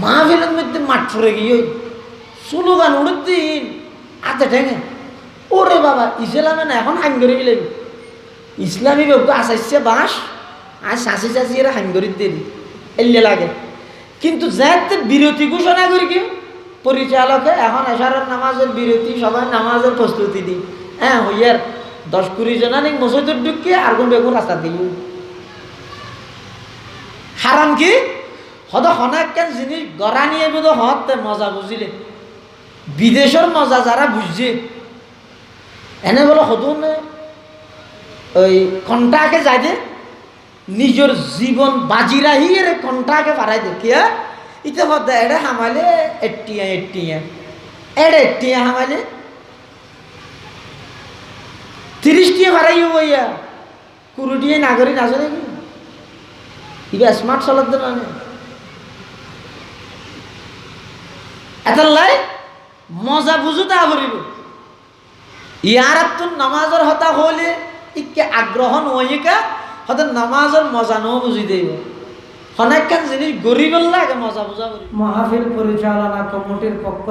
মাহফিলের মধ্যে মাঠ ছড়ে গিয়ে স্লোগান উড়ুদ্দিন হাতে ঠেঙে ওরে বাবা ইসলামে না এখন হাইন করে গেলেন ইসলামী ব্যক্তি আসাইছে বাঁশ আর শাসি শাসি এরা হাইন করে দিয়ে দিই এলে লাগে কিন্তু যাতে বিরতি ঘোষণা করি কি পরিচালকে এখন এশারের নামাজের বিরতি সবাই নামাজের প্রস্তুতি দিই হ্যাঁ হইয়ার 10-20 জনা নেই মসজিদের ঢুকিয়ে আর কোন বেগুন রাস্তা দিই হারাম কি হদ হনাক কেন জিনিস গড়া নিয়ে বোধ হতে মজা বুঝিলে বিদেশের মজা যারা বুঝছে এনে বলো হতুন ওই কণ্টাকে যায় যে নিজের জীবন বাজি রাহি এর কণ্টাকে পারাই দে কে ইতে হতে এড়ে হামালে এড়ে হামালে 30 ভাড়াই হইয়া কুরুটিয়ে নাগরিক আছে নাকি ইবা স্মার্ট চলত না এত লাই মজা বুঝু তা করিব ইয়ার তো নামাজের হতা হলে ইকে আগ্রহ নইকা হতে নামাজের মজা ন বুঝি দেব অনেকখান জিনিস গরিব লাগে মজা বুঝা করি মাহফিল পরিচালনা কমিটির পক্ষ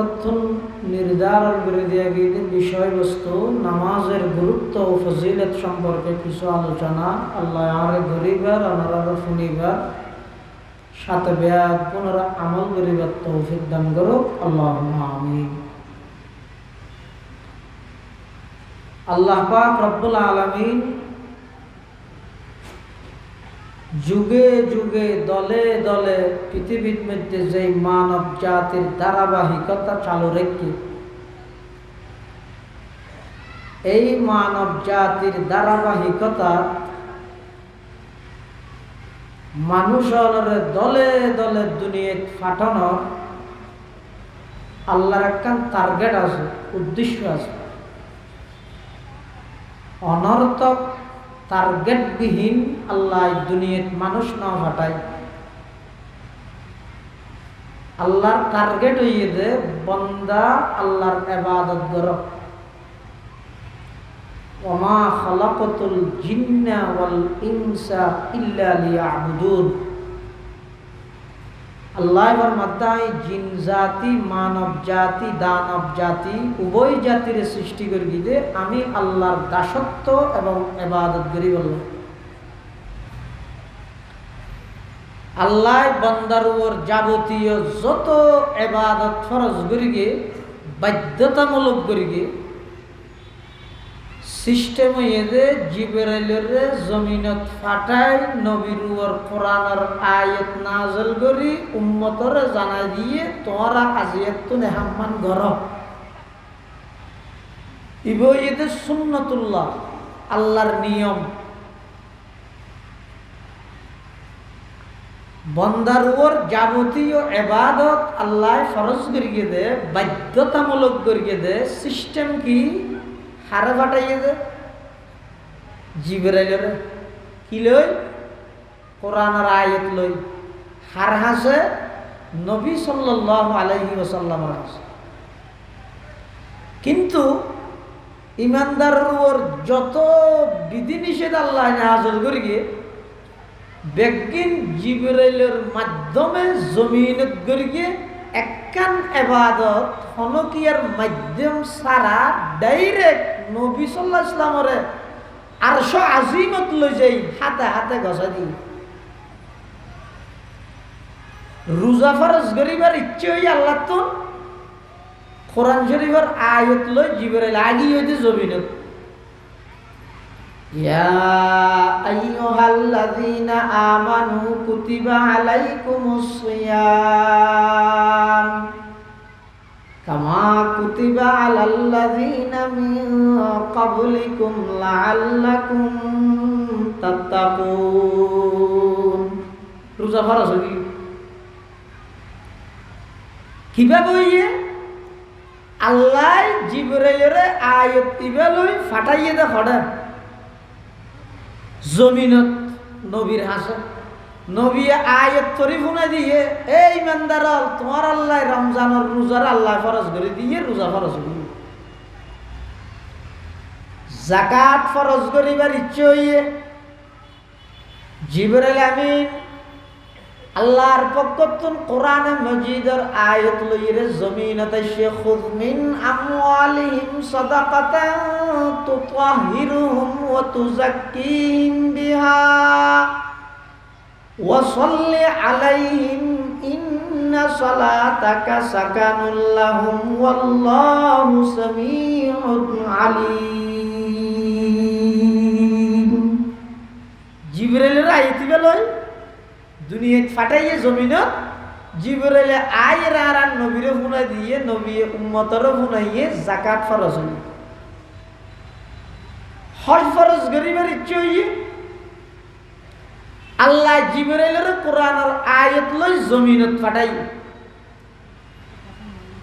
নির্ধারণ করে দেওয়া গিয়ে বিষয়বস্তু নামাজের গুরুত্ব ও ফজিলত সম্পর্কে কিছু আলোচনা আল্লাহ আর গরিবার অনারা শুনিবার সাথে ব্যাগ পুনরা আমল করিবার তৌফিক দান করো আল্লাহুম্মা আমিন আল্লাহ পাক রব্বুল আলামিন যুগে যুগে দলে দলে পৃথিবীর মধ্যে যে মানব জাতির ধারাবাহিকতা চালু রেখে এই মানব জাতির ধারাবাহিকতা মানুষের দলে দলে দুনিয়ায় ফাটানোর আল্লাহর একটা টার্গেট আছে উদ্দেশ্য আছে অনর্থক টার্গেটবিহীন আল্লাহ দুনিয়াত মানুষ না ফাটায় আল্লাহর টার্গেট হইয়ে দে বন্দা আল্লাহর ইবাদত করো ওমা খালাকাতুল জিন্না ওয়াল ইনসা ইল্লা লিয়াবুদুন আল্লাহর মাধ্যমে জিন জাতি মানব জাতি দানব জাতি উভয় জাতির সৃষ্টি করে দিতে আমি আল্লাহর দাসত্ব এবং ইবাদত করি বললাম আল্লাহ বান্দার উপর যাবতীয় যত ইবাদত ফরজ করিগে বাধ্যতামূলক করিগে সিস্টেম হইয়ে জিবরাইলের জমিনত ফাটায় নবীর উপর কোরআনের আয়াত নাযিল করি উম্মতর জানাই দিয়ে তোরা আজিয়াত নেহাম্মান ঘর ইবইতে সুন্নাতুল্লাহ আল্লাহর নিয়ম বন্দার উপর যাবতীয় ইবাদত আল্লাহ ফরজ করিয়ে দে বাধ্যতামূলক করিয়ে দে সিস্টেম কি হারে ফাটাইয়ে দে জিবরাইলের কি লই কোরআনের আয়াত লই হার হাসে নবী সাল্লাল্লাহু আলাইহি ওয়াসাল্লামের হাসে কিন্তু ইমানদারের উপর যত বিধিনিষেধ আল্লাহ নাযিল করিয়ে বেগিন জিবরাইলের মাধ্যমে জমিনত করিয়ে একখান ইবাদত হনকিয়ার মাধ্যম সারা ডাইরেক্ট নবী সাল্লাল্লাহু আলাইহি ওয়াসাল্লামরে আরশ আজিমত লই যাই হাতে হাতে গসা দি রোজা ফরজ করিবার ইচ্ছে হই আল্লাহ তো কোরআন শরীফের আয়াত লই জিবরাইল আগি হইতে জমিনত ইয়া আইয়ুহাল্লাযীনা আমানু কুতিবা আলাইকুমুস সিয়াম কামা কুতিবা আলাল্লাযীনা মিন ক্বাবলিকুম লাআল্লাকুম তাত্তাকুন রোজা ফরজ হই কিভাবে হইয়ে আল্লাহ জিবরাইলের আয়াত ইবালই ফাটাইয়ে দে হড়া জমিনত নবীর হাসে নবী আয়াত শরীফুনা দিয়ে এই ইমানদার তোমার আল্লাহ রমজানের রোজার আল্লাহ ফরজ করে দিয়ে রোজা ফরজ করি যাকাত ফরজ করিবার ইচ্ছে হইয়ে জিবরাইল আমিন আল্লাহর পক্ষতুন কোরআনে মজিদের আয়াত লইরে জমিনতে খুয মিন আমওয়ালিহিম সাদাকাতান তুতাহহিরুহুম ওয়া তুযাক্কিহিম বিহা ওয়া সাল্লি আলাইহিম ইন্না সালাতাকা সাকানুল লাহুম ওয়াল্লাহু সামিউন আলীম। জিবরাইলের আয়াত লয় দুনিয়া ফাটাইয়ে জমিনত জিবরাইলে আয়ের আর নবীরে ফুনা দিয়ে নবী উম্মতরে ফুনাইয়ে যাকাত ফরজ হল। হজ ফরজ গরিবের ইচ্ছে হইয়ে আল্লাহ জিবরাইলের কোরআনের আয়াত লই জমিনত ফাটাই।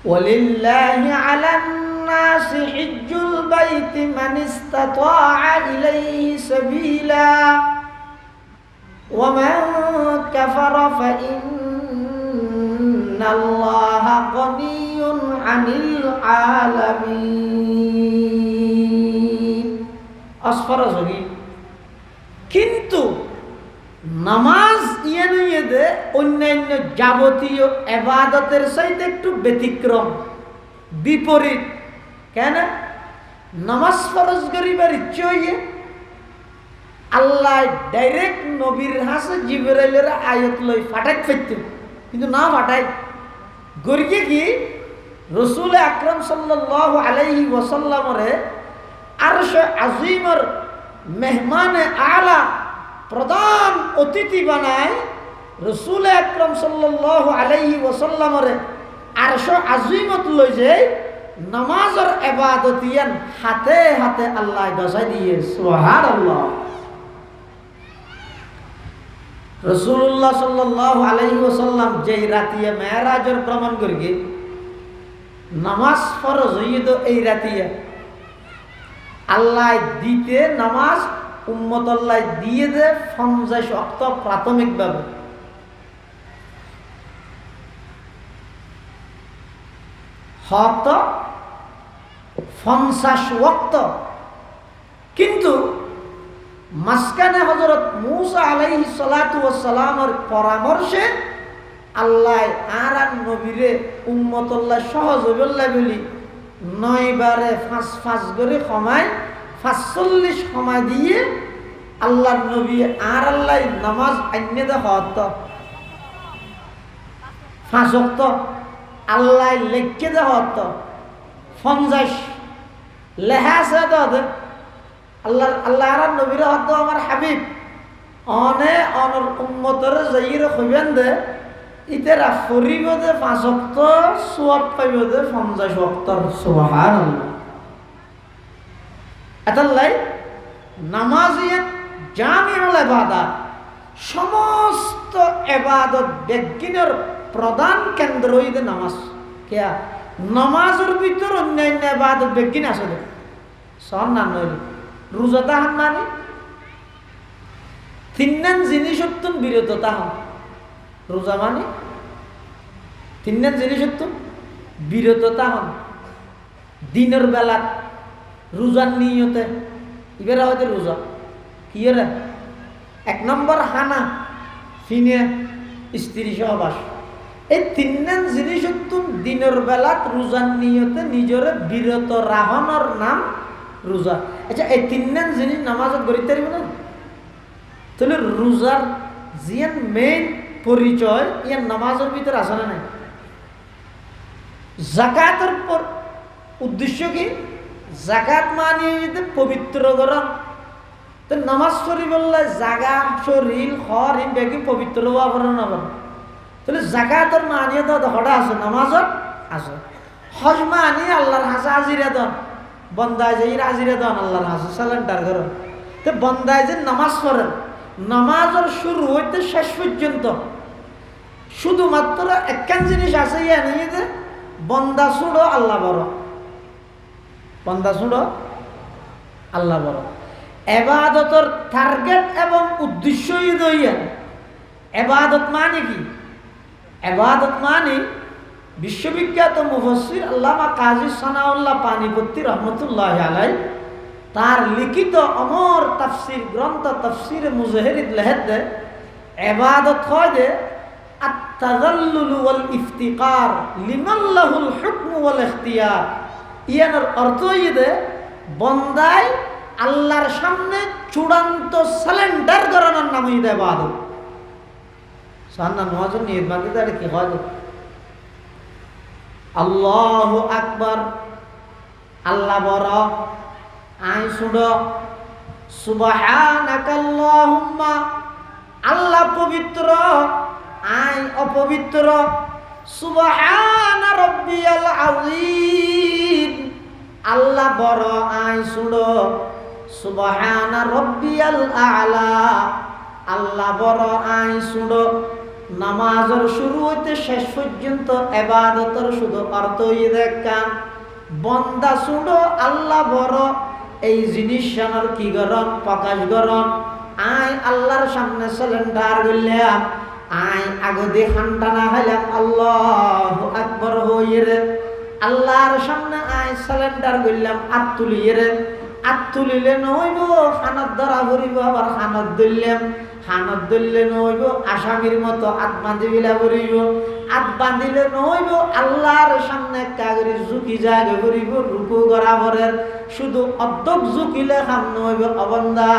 ওয়ালিল্লাহি আলান নাসি হিজ্জুল বাইতি মান ইসতাতাআ ইলাইহি সাবিলা ومن كفر فإن الله غني عن العالمين আসফারা জমি। কিন্তু নামাজ ইয়ে অন্যান্য যাবতীয় ইবাদতের চাইতে একটু ব্যতিক্রম, বিপরীত। কেন? নামাজ ফরজ করিবার ইচ্ছে হইয়ে আল্লাহ ডাইরেক্ট নবীর হাসে জিবরাইলের আয়াত লই ফাটাই ফেলতেন, কিন্তু না ফাটাই গরিয়ে কি রসুল আকরাম সাল্লাল্লাহু আলাইহি ওয়াসাল্লামরে আরশ আজিমের মেহমানে আলা প্রধান অতিথি বানায়। রসুল আকরাম সাল্লাল্লাহু আলাইহি ওয়াসাল্লামরে আরশ আজিমত লই যায় নামাজের ইবাদত ইয়ান হাতে হাতে আল্লাহ গজাই দিয়ে। সুবহানাল্লাহ। রসুল্লাহ সাল্লাল্লাহু আলাইহি ওয়াসাল্লাম যেই রাতিয়া মেরাজের ভ্রমণ করি নামাজ ফরজ হইয়ে তো এই রাতিয়া আল্লাহ দিতে নামাজ উম্মত আল্লাহ দিয়ে দে 50 ওয়াক্ত প্রাথমিকভাবে। হত 50 ওয়াক্ত, কিন্তু মাঝখানে হযরত মূসা আলাইহিস সালাতু ওয়াস সালামের পরামর্শে আল্লাহ আর নবীরে উম্মতুল্লাহ সহজ হইবল্লা বলি 9 বারে 5 করে সময় 45 সময় দিয়ে আল্লাহর নবী আর আল্লাহ নামাজ আইনে দে হত 5 ওয়াক্ত আল্লাহ লেখকে দে হত 50 লেহা আছে দে আল্লাহ আল্লাহ আর নবীর হত আমার হাবিব অনে অনর উম্মতর যাইর কইবেন দে ইতেরা ফরিব দে 5 ওয়াক্ত সওয়াব পাইব দে 50 ওয়াক্তর। সুবহানাল্লাহ। এতাল্লাই নামাজিয়াত জামিউল ইবাদত, সমস্ত ইবাদত বেগিনের প্রধান কেন্দ্র হইতে নামাজ। কিয়া নামাজের ভিতর অন্যান্য ইবাদত বেগিন আছে দে সন না নইল। রোজা তাহান মানে তিনজন জিনিস বিরত তাহান। রোজা মানে তিনজন জিনিস বিরত তাহান। দিনের বেলা রোজার নিয়তে ইবেরা হয়তো রোজা কি রে 1 নম্বর হানা ফিনে স্ত্রী সহবাস। এই তিনজন জিনিস দিনের বেলা রোজার নিয়তে নিজরে বিরত রাহনের নাম রোজা। আচ্ছা এই তিনজন জিনিস নামাজত গড়িতে পারিব না? তাহলে রোজার জিয়ান মেইন পরিচয় ইয়ার নামাজের ভিতরে আছে না নাই? যাকাতের উদ্দেশ্য কি? যাকাত মানে পবিত্রকরণ। তো নামাজ শরীফ বললে জাগা শরীর হর ইন বেগি পবিত্র হওয়া পারে না পারে। তাহলে যাকাতের মানিয়ে তো হঠাৎ আছে, নামাজত আছে। হজ মানে আল্লাহর হাসা হাজিরা দন, বন্দায় যে হাজিরা দন আল্লাহর হাসা সালেন্ডার করেন। তো বন্দায় যে নামাজ পড়েন, নামাজের শুরু হইতে শেষ পর্যন্ত শুধুমাত্র একখান জিনিস আছে নিয়ে যে বন্দা ছুড়ো আল্লাহ বড়, বন্দা ছুড়ো আল্লাহ বড়। এবাদতর টার্গেট এবং উদ্দেশ্য এবাদত মানে কি? এবাদত মানে বিশ্ববিখ্যাত মুফাসসির আল্লামা কাজী সানাউল্লাহ পানিপত্তি রহমতুল্লাহ আলাই তার লিখিত অমর তাফসির গ্রন্থ তাফসিরে মুজাহিরিদ লেহেদ দে এবাদত হয় যে আত-তাযাল্লুল ওয়াল ইফতিকার লিমান লাহুল হুকমু ওয়াল ইখতিয়ার। ইয়ানোর অর্থ হইছে বন্দায় আল্লাহর সামনে চূড়ান্ত সারেন্ডার করানোর নাম হইছে ইবাদত। সান্না নওয়াজ নিয়ত বাঁধে তার কি হয়? আল্লাহু আকবার, আল্লাহ বড়, আই ছোট। সুবহানাকাল্লাহুম্মা, আল্লাহ পবিত্র, আই অপবিত্র। সুবহানা রাব্বিয়াল আযীম, আল্লাহ বড়, আই ছোট। সুবহানা রাব্বিয়াল আ'লা, আল্লাহ বড়, আই ছোট। নামাজের শুরু হইতে শেষ পর্যন্ত ইবাদতের শুধু অর্থ দেখা বন্দা ছোট আল্লাহ বড় এই জিনিস জানার কি গরম প্রকাশ গরম। আই আল্লাহর সামনে সিলিন্ডার গইলাম, আই আগদি খানটানা হইলাম আল্লাহু আকবার হইরে। আল্লাহর সামনে আই সিলিন্ডার গইলাম আত তুলিরে। আত তুলিলে নইব খানাত ধরা ভরিব, আবার খানাত ধরলাম, খানাত ধরলে নইব আসামির মতো আত বাঁধি বিলা ভরিব। আত বাঁধিলে নইব আল্লাহর সামনে কাগরি ঝুঁকি জাগে ভরিব রুকু করা ভরের। শুধু অর্ধক ঝুঁকিলে খাম নইব অবন্দা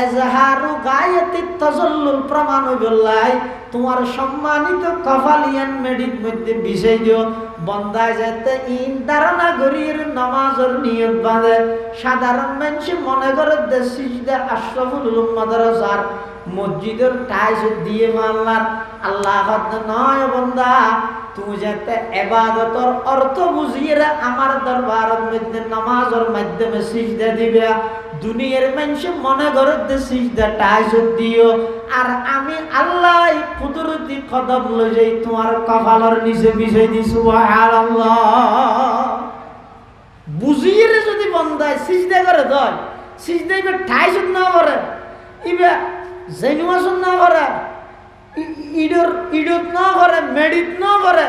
এজাহারু গায়াতি তাজাল্লুল প্রমাণ হইবলাই তোমার সম্মানিত কফালিয়ান মেডিট মধ্যে বিষয় দিও। বন্দায় যেতে ইন ধারণা গরির নামাজের নিয়ত বাঁধে। সাধারণ মানুষ মনে করে সিজদা আশরাফুল উম্মাদের সার মসজিদের টাইস দিয়ে মারলার। আল্লাহ নয় বন্দা, তুমি যাতে ইবাদতের অর্থ বুঝিয়ে আমার দরবারের মধ্যে নামাজের মাধ্যমে সিজদা দিবে। দুনিয়ার মানুষ মনে করে সিজদা টাইস দিও, আর আমি আল্লাহ কুদরতি কদম লই যাই তোমার কপালের নিচে বিছাই দি। সুবহানাল্লাহ। বুঝিয়ে যদি বন্দায় সিজদা করে দেয়, সিজদা ইবে টাইস না করে, ইবে জেনুয়াসন না করে, ইডত না করে, মেডিট না করে,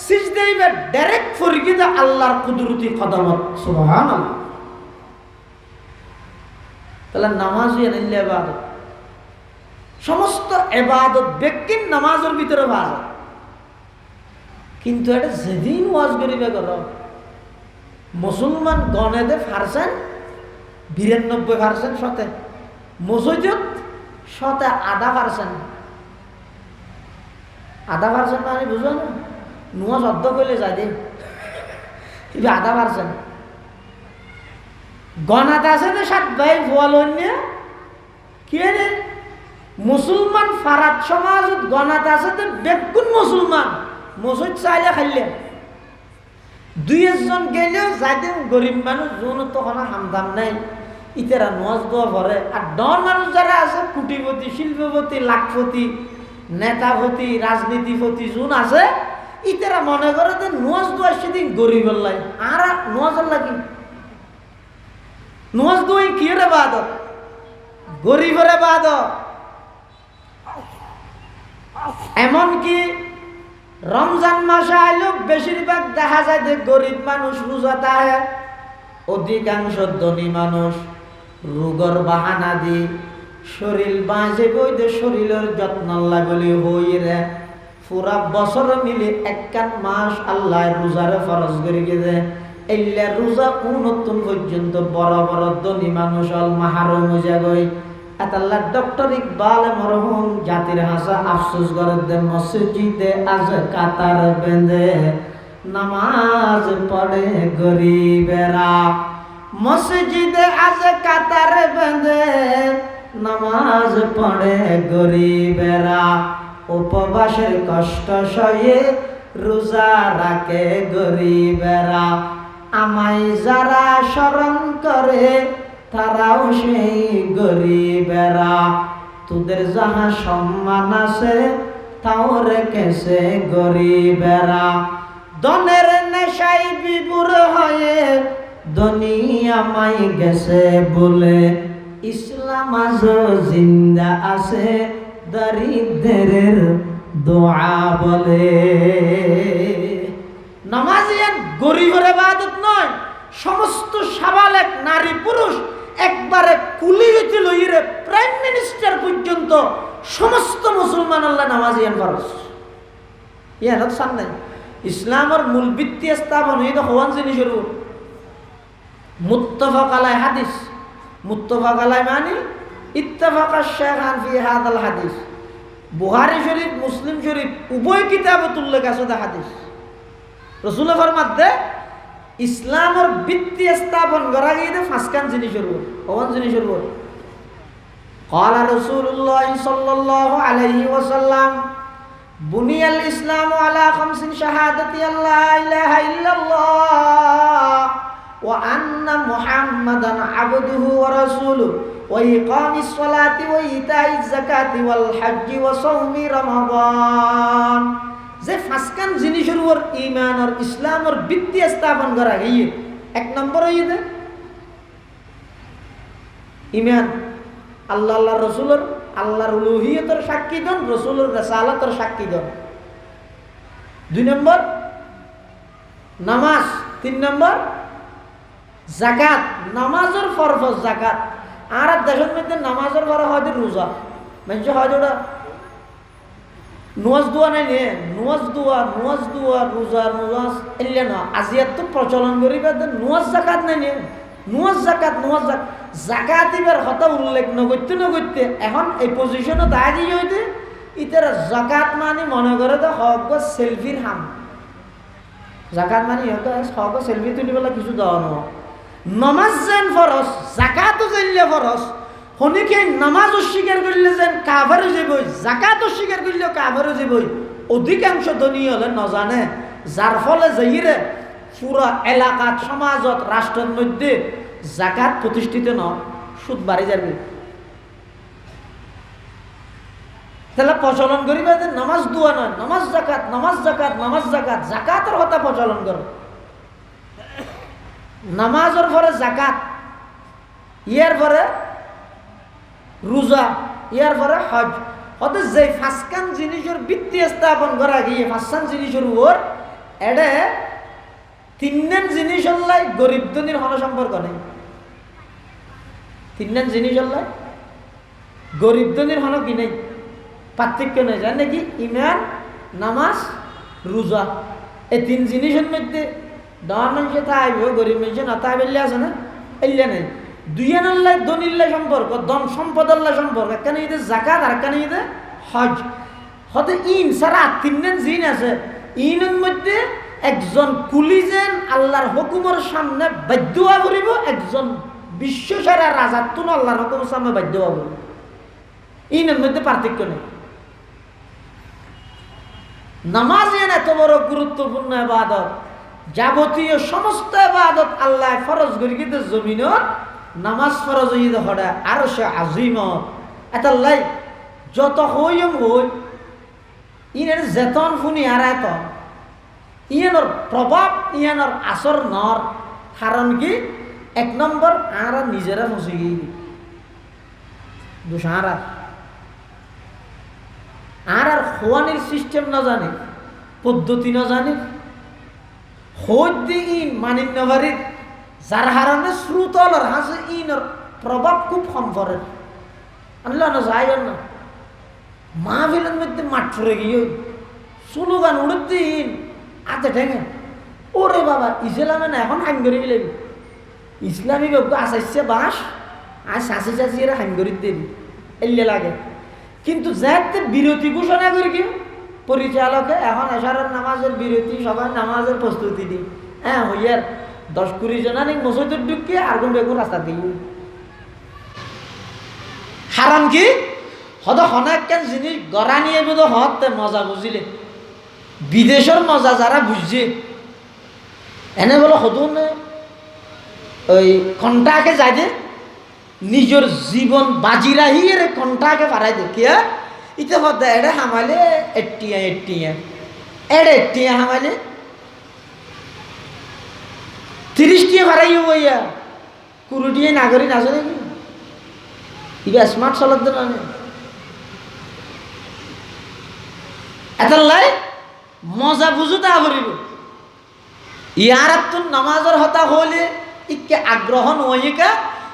সিজদা ইবে ডাইরেক্ট ফরগিদা আল্লাহর কুদরতি কদমত। সুবহানাল্লাহ। তাহলে নামাজ এনে ইবাদত, সমস্ত ইবাদত ব্যক্তির নামাজের ভিতরে ভাজ। কিন্তু এটা যেদিন ওয়াজ করিবে কর মুসলমান গণেদে পারছেন 92% শতে, মসজিদ শতে 0.5%। 0.5% মানে বুঝো না, নোয়াজ অর্ধ করলে যায় দে 0.5%। গণাত আছে তো 7 ভাই ভুয়াল অন্য কি রে মুসলমান ফারাত সমাজত গণাত আছে তো বেগুন মুসলমান মসজিদ চাইলে খাইলে 2-1 জন গেলেও যাইতে গরিব মানুষ যোন তখন হামদাম নাই ইতারা নোয়াজ দোয়া ভরে। আর ডন মানুষ যারা আছে কুটিপতি, শিল্পপতি, লাখপতি, নেতাপতি, রাজনীতিপতি যোন আছে ইতারা মনে করে যে নোয়াজ দোয়া সেদিন গরিবের লাই। আর নোয়াজের লাগি নোয়াজ দোয়াই কি রে বাদত, গরিবের বাদত। এমনকি রমজান মাসে আইলেও বেশিরভাগ দেখা যায় যে গরিব মানুষ রোজা থাকে, অধিকাংশ ধনী মানুষ রোগর বাহানা দি শরীর বাঁচে বইতে শরীরের যত্ন লাগলে হইরে পুরা বছর মিলে 1 মাস আল্লাহ রোজারে ফরজ করে গেছে। এইলা রোজা নতুন পর্যন্ত বড় বড় ধনী মানুষ অল মাহারম হয়ে গই। আল্লাহ ডক্টর ইকবাল মরহুম জাতির হাসা আফসোস করে দে মসজিদে আজ কাতার বেঁধে নামাজ পড়ে গরিবেরা। মসজিদে আজ কাতার বেঁধে নামাজ পড়ে গরিবেরা। উপবাসের কষ্ট সয়ে রোজা রাখে গরিবেরা। আমায় যারা স্মরণ করে তারাও সেই গরিবেরা। তোদের যাহা সম্মান আছে তাও রেখেছে গরিবেরা। ধনের নেশাই বিভোর হয়ে দুনিয়ায় গেছে বলে ইসলাম আজও জিন্দা আছে দরিদ্রের দোয়া বলে। নামাজিয়ান গরিবের ইবাদত নয়, সমস্ত সাবালেক নারী পুরুষ একবারে কুলি হইতে লইরে প্রাইম মিনিস্টার পর্যন্ত সমস্ত মুসলমান আল্লাহ নামাজিয়ান ফরজ। ইয়ানত চান নাই ইসলামের মূল ভিত্তি স্থাপন হইতো হওয়ান জিনিসের উপর মুত্তাফাক আলাই হাদিস মুত্তাফাক আলাই মানে ইত্তাফাক আশ-শাইখান ফি হাদাল হাদিস বুখারী শরীফ মুসলিম শরীফ উভয় কিতাবত উল্লেখ আছে হাদিস রাসূল ফরমাতে ইসলামের ভিত্তি স্থাপন করা গিয়ে পাঁচখান জিনিসের উপর হওয়ান জিনিসের উপর قال رسول الله صلى الله عليه وسلم بني الإسلام على 5 شهادة أن لا إله إلا الله وأن محمدا عبده ورسوله وإقام الصلاة وإيتاء الزكاة والحج وصوم رمضان যে পাঁচখান জিনিসের উপর ঈমান আর ইসলামের ভিত্তি স্থাপন করা গিয়ে এক নম্বর হইছে ঈমান আল্লাহর রাসূলের আল্লাহর উলুহিয়তের সাক্ষী দেন রাসূলের রিসালাতের সাক্ষী দেন 2 নম্বর নামাজ 3 নম্বর যাকাত নামাজের ফরজ যাকাত আর দেশের মধ্যে নামাজের ফরজ হয় রোজা মানে হয় ওটা নুয়াজ দোয়া নাই নে নুয়াজ দোয়া রোজা নুয়াজ এলে না আজিয়াত তো প্রচলন করিবা নুয়াজ যাকাত নাই নে নুয়াজ যাকাত জাকাত এবার কথা উল্লেখ নগত্যে এখন এই পজিশনে দাঁড়িয়ে হইতে ইতার জাকাত মানে মনে করে তো হক সেলফির হাম জাকাত মানে হক সেলফি তুলিবেলা কিছু দেওয়া নয় নমাজ যেন ফরজ জাকাতও যেনলে ফরজ শনিকে নামাজ অস্বীকার করলে যেন কাভারও যাবই জাকাত অস্বীকার করলেও কাভারও যাবই অধিকাংশ ধনী হলে নজানে যার ফলে যাইরে পুরো এলাকাত সমাজত রাষ্ট্রের মধ্যে জাকাত প্রতিষ্ঠিত ন সুদ বাড়ি যাবে তাহলে প্রচলন করিবা যে নামাজ দোয়া নয় নামাজ জাকাত জাকাতের কথা প্রচলন করো নামাজের পরে জাকাত ইয়ার পরে রোজা ইয়ার পরে হজ হতে যে পাঁচখান জিনিসের ভিত্তি স্থাপন করা গিয়ে পাঁচখান জিনিসের উপর এডে তিনজন জিনিস হল্লাই গরিব ধনীর হন সম্পর্ক নেই তিনজন জিনিস হল্লাই গরিব ধনীর হন কি নেই পার্থক্য নেই জানে কি ঈমান নামাজ রোজা এই তিন জিনিসের মধ্যে ধন মানুষে থাকবে গরিব মানুষে না থাকবে আছে না এলে নেই দুইয়ের আল্লাহ ধনীর সম্পর্ক ধন সম্পদের সম্পর্ক কেন ঈদের জাকাত আর কেন ঈদের হজ হতে ইন সারা তিনজন জিন আছে ইনের মধ্যে একজন কুলিজেন আল্লাহর হুকুমের সামনে বাধ্য হওয়া করিব একজন বিশ্ব সারা রাজাতুন আল্লাহর হুকুমের সামনে বাধ্য হওয়া করিব ইনের মধ্যে পার্থক্য নেই নামাজ এত বড় গুরুত্বপূর্ণ ইবাদত যাবতীয় সমস্ত ইবাদত আল্লাহ ফরজ করে কিন্তু জমিনত নামাজ ফরজ হইতে হড়া আর সে আজিম এটা লাই যত হইম হই ইনের যেতন ফুনি আর এত ইয়ানোর প্রভাব ইয়ানোর আসর নর কারণ কি এক নম্বর আর নিজেরা ফসে গিয়ে দুসারা আর খোয়ানির সিস্টেম না জানে পদ্ধতি না জানে হইতে ইন মানিন নবারির যার হারানে শ্রুতলর হাসে ইনর প্রভাব খুব কম পড়ে আনলা না যায় না মাহফিলের মধ্যে মাঠ ফুরে গিয়ে স্লোগান উড়তে ইন আতে ঠেঙে ওরে বাবা ইসলামে না এখন হাইন করে গেলেন ইসলামী বাবু আসাইছে বাস আর শাসি চাষি এরা হাইন করে দেন এলে লাগে কিন্তু যাতে বিরতি ঘোষণা করি কি পরিচালকে এখন এশারের নামাজের বিরতি সবাই নামাজের প্রস্তুতি দিই হ্যাঁ হইয়ার 10-20 জনা নেই মসজিদের ঢুকে আর কোন বেগুন রাস্তা দিই হারাম কি হদ হনাক্যান জিনিস গড়া নিয়ে বোধ হতে মজা বুঝিলে বিদেশের মজা যারা বুঝছে এনে বলো হদুন ওই ঘন্টাকে যাই দে নিজের জীবন বাজি রাহি এর ঘন্টাকে পারাই দে কিয়া ইতে হতে এড়ে হামালে এটিয়া এড়ে এটিয়া হামালে 30 টিয়া ভাড়াই হইয়া কুড়িটিয়ে নাগরিক আছে নাকি ইবা স্মার্ট চলত না এত লাই মজা বুঝু তা করিব ইয়ার তো নামাজের হতা হলে ইকে আগ্রহ নইকা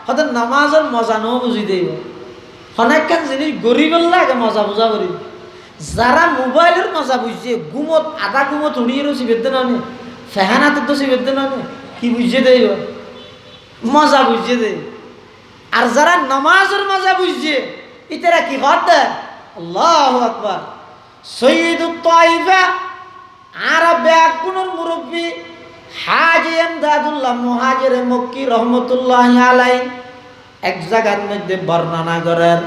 হতে নামাজের মজা ন বুঝি দেব অনেকখান জিনিস গরিব লাগে মজা বুঝা করিব যারা মোবাইলের মজা বুঝছে ঘুমত আধা ঘুমত উড়িয়ে রয়েছে বেদে নানে ফেহানাতে তো সে বেদে নানে কি বুঝছে দেই মজা বুঝছে দে আর যারা নামাজের মজা বুঝছে ইতারা কি করতে আল্লাহু আকবার সৈয়দুত তাইফা আরব একগুণের মুরব্বী হাজী ইমদাদুল্লাহ মুহাজির মক্কি রহমতুল্লাহি আলাইহি এক জায়গার মধ্যে বর্ণনা করেন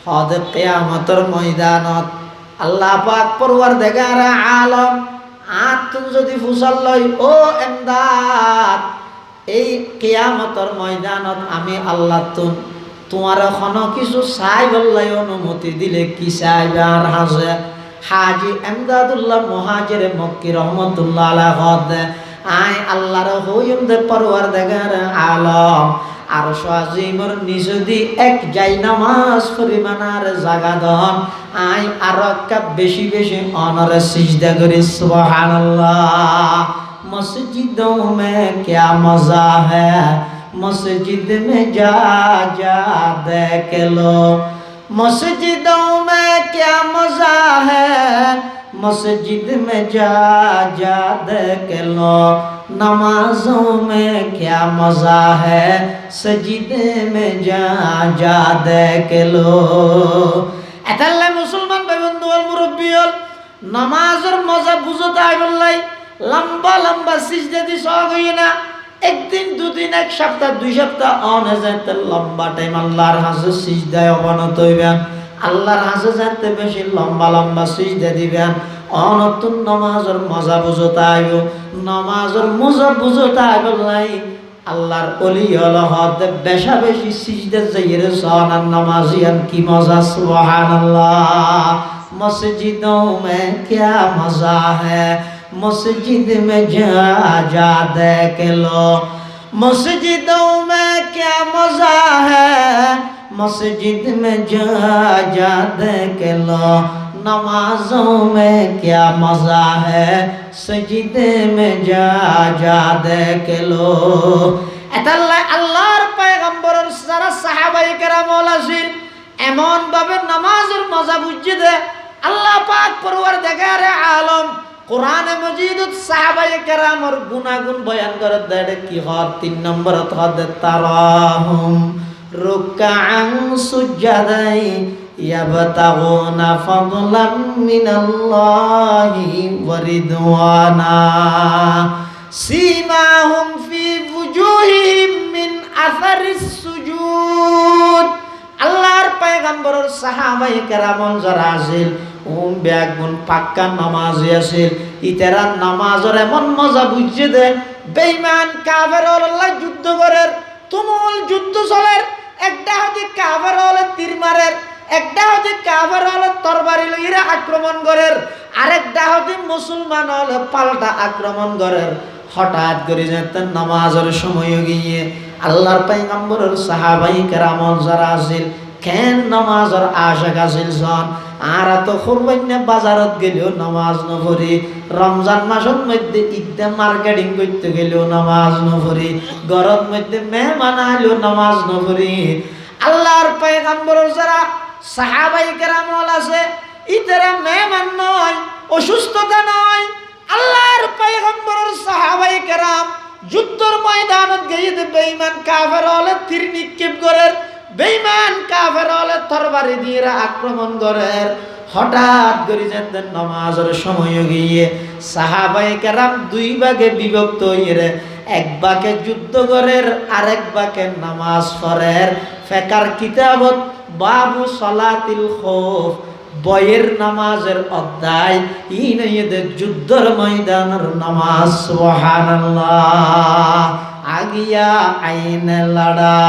হদে কিয়ামতের ময়দানত আল্লাহ পাক পরওয়ারদিগার আলম আতুন যদি ফুসাল লই ও ইমদাদ এই কিয়ামতের ময়দানত আমি আল্লাহ তোমার এখনো কিছু চাই বললাই অনুমতি দিলে কি চাইবার হাজে হাজী ইমদাদুল্লাহ মুহাজির মক্কি রহমতুল্লাহ আলাইহি আই আল্লাহর হইম দে পরওয়ারদিগার আলম আরশ আজিমের নিচে দি এক যাই নামাজ পরিমাণার জাগা দন আই আরো বেশি বেশি অনরে সিজদা করি সুবহানাল্লাহ মসজিদों में क्या मजा है मस्जिद में जा जा देख लो मस्जिदों में क्या मजा है मस्जिद में जा जा देख लो नमाजों में क्या मजा है सजदे में जा जा देख लो এতাল্লা মুসলমান ভাই বন্ধু আর মুরব্বী নামাজের মজা বুঝতে আই বললাই লম্বা লম্বা সিজদা দি সগ হই না একদিন দুদিন এক সপ্তাহ দুই সপ্তাহ অন যাইতে লম্বা টাইম আল্লাহর হাজে সিজদায় অবনত হইবেন আল্লাহর হাজে যাইতে বেশি লম্বা লম্বা সিজদা দিবেন অনতুন নামাজের মজা বুঝতে আইও নামাজের মজা বুঝতে আই বললাই আল্লাহর ওলি হলো হতে বেশা বেশি সিজদা যাইরে সানান নামাজিয়ান কি মজা সুবহানাল্লাহ মসজিদों में क्या मजा है मस्जिद में जा जा देख लो मस्जिदों में क्या मजा है मस्जिद में जा जा देख लो नमाजों में क्या मजा है सजदे में जा जा देख लो এতাল্লাহ আল্লাহর পয়গম্বরের যারা সাহাবায়ে কেরাম আছেন এমন ভাবে নামাজের মজা বুঝিয়ে দেয় আল্লাহ পাক পরওয়ারদিগার আলম কোরআনে মজিদত সাহাবায়ে কেরামের গুনাহগুণ বয়ান করে দেয় কি হয় 3 নম্বরত হদে তারাহুম রুকআন সুজদাই ইয়াবতাগুনা ফাদলাম মিনাল্লাহি ওয়া রিদওয়ানা সীমাহুম ফি ওয়ুজুহিহিম মিন আসারিস সুজুদ আল্লাহর পয়গম্বরের সাহাবায়ে কেরাম যারা আছেন ব্যাগুন পাক্কা নামাজি আছে ইতারা নামাজের এমন মজা বুঝছে দে বেঈমান কাফের আল্লাহ যুদ্ধ করের তুমুল যুদ্ধ চলের একটা হতে কাফের হলে তীর মারের একটা হতে কাফের হলে তরবারি লইরা আক্রমণ করের আরেকটা হতে মুসলমান হলে পাল্টা আক্রমণ করের হঠাৎ করে যেতেন নামাজের সময় গিয়ে আল্লাহর পয়গম্বরের সাহাবায়ে কেরাম যারা আছেন কেন নামাজের আশাক আছিল জন আর তো কুরবানি বাজারত গেলেও নামাজ ন পড়ি রমজান মাসের মধ্যে ঈদে মার্কেটিং করতে গেলেও নামাজ ন পড়ি ঘরের মধ্যে মেহমান আইলেও নামাজ ন পড়ি আল্লাহর পয়গম্বরের যারা সাহাবায়ে কেরাম আছে ইতারা মেহমান নয় অসুস্থতা নয় আল্লাহর পয়গম্বরের সাহাবায়ে কেরাম যুদ্ধের ময়দানত গিয়ে বেঈমান কাফের হলে তীর নিক্ষেপ করের বেঈমান কাফের হলে তরবারি দিয়ে আক্রমণ করের হঠাৎ করে যেতেন নামাজের সময় গিয়ে সাহাবায়ে কেরাম দুই ভাগে বিভক্ত হইরে এক ভাগে যুদ্ধ করের আরেক ভাগে নামাজ পড়ের ফিকর কিতাবত বাবু সালাতিল খৌফ বয়ের নামাজের অধ্যায় ইনয়েদের যুদ্ধের ময়দানের নামাজ সুবহানাল্লাহ আগিয়া আইনে লড়া